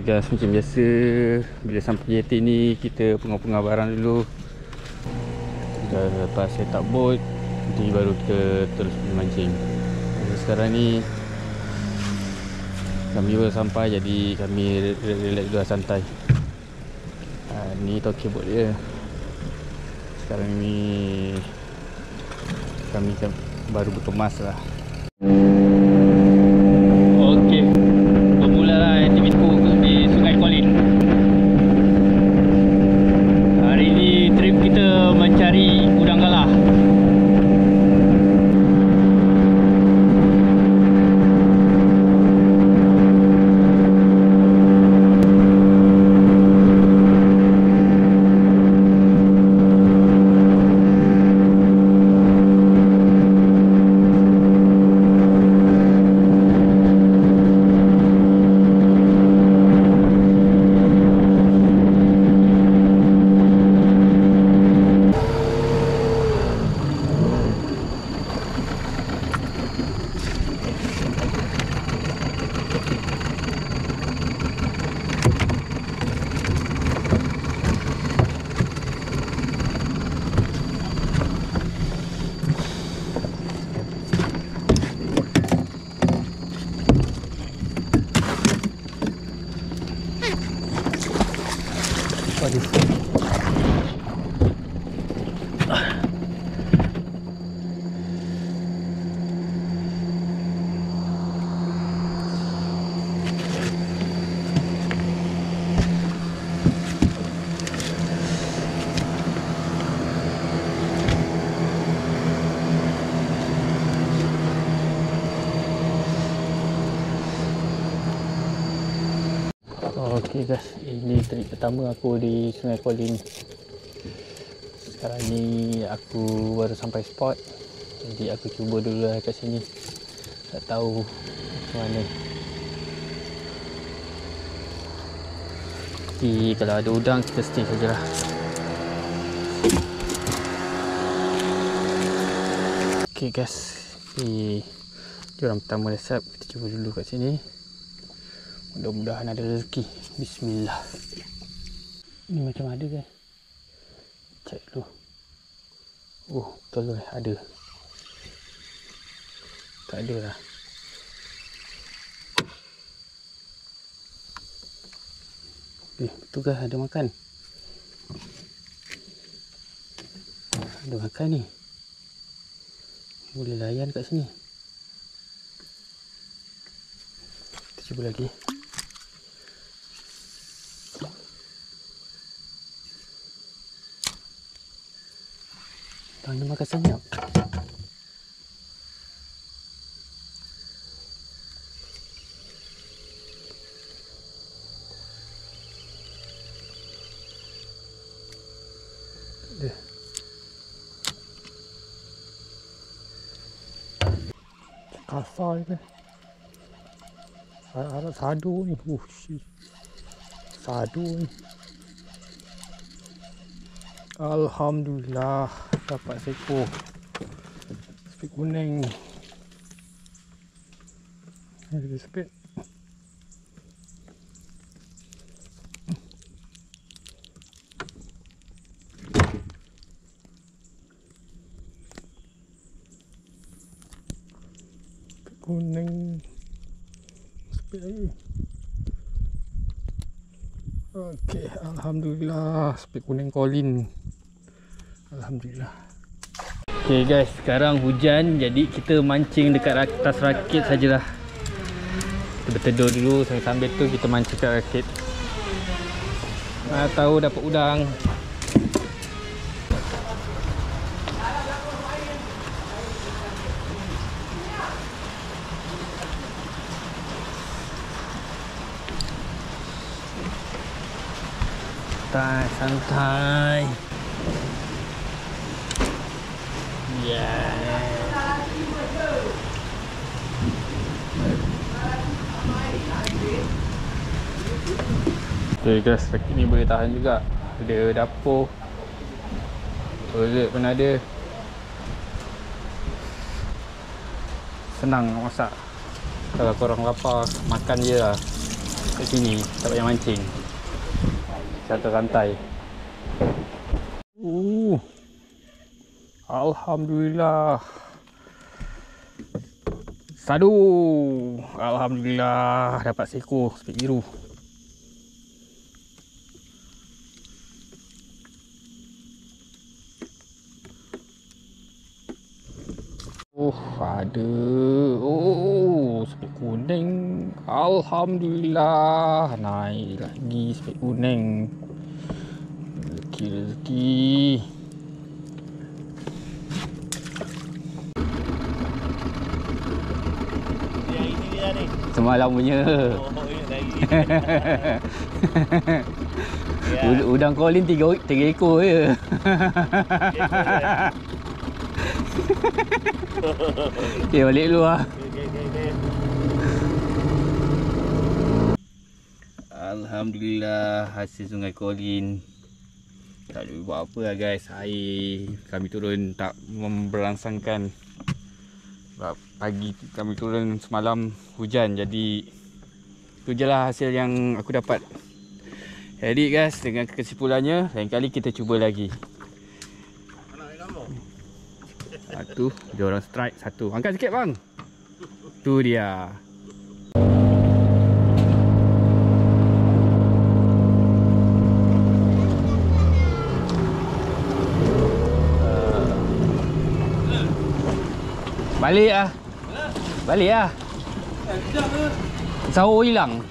Guys, macam biasa bila sampai JT ni kita pengar-pengar barang dulu. Dah lepas set up boat, nanti baru kita terus pergi mancing. Jadi sekarang ni kami baru sampai, jadi kami relax dulu, santai. Ni toki boat dia. Sekarang ni kami baru berkemas lah. Okey, bermulalah aktivitiku di Sungai Kolin. Hari ni trip kita mencari udang galah. Okey guys, ini trip pertama aku di Sungai Kolin. Sekarang ni aku baru sampai spot, jadi aku cuba dulu lah kat sini. Tak tahu macam mana. Jadi kalau ada udang kita stay sajalah. Okey guys, orang pertama dah siap. Kita cuba dulu kat sini. Mudah-mudahan ada rezeki. Bismillah. Ni macam ada guys. Cek dulu. Oh, betul lah, ada. Tak ada lah. Betul ke ada makan? Ada makan ni. Boleh layan kat sini. Kita cuba lagi. Dia makan senyap. Dia kasar ni. Ada sadu ni. Sadu ni. Alhamdulillah dapat seekor spik kuning. Ada spik. Spik kuning. Spik lagi. Okey, alhamdulillah spik kuning Kolin. Alhamdulillah. Okay guys, sekarang hujan, jadi kita mancing dekat atas rakit sajalah. Kita berteduh dulu, sambil tu kita mancing kat rakit. Mana tahu dapat udang. Santai. Okay guys, rakit ni boleh tahan juga. Ada dapur, toilet pun ada. Senang nak masak. Kalau korang lapar, makan je lah. kat sini, tak payah mancing. Satu rantai. Alhamdulillah. Sadu. Alhamdulillah dapat seekor spek biru. Ada. Spek kuning. Alhamdulillah. Naik lagi spek kuning. Rezeki. Semalam punya. Udang Colin 3 ekor je. Okay, balik dulu lah. Alhamdulillah hasil Sungai Colin. Tak ada buat apa lah guys. Air kami turun tak memberangsangkan. Sebab pagi kami turun semalam hujan, jadi itu je lah hasil yang aku dapat. Jadi guys, dengan kesimpulannya, lain kali kita cuba lagi. Satu, dia orang strike satu. Angkat sikit bang. Tu dia. Balik ah. Balik ah. Sahur hilang.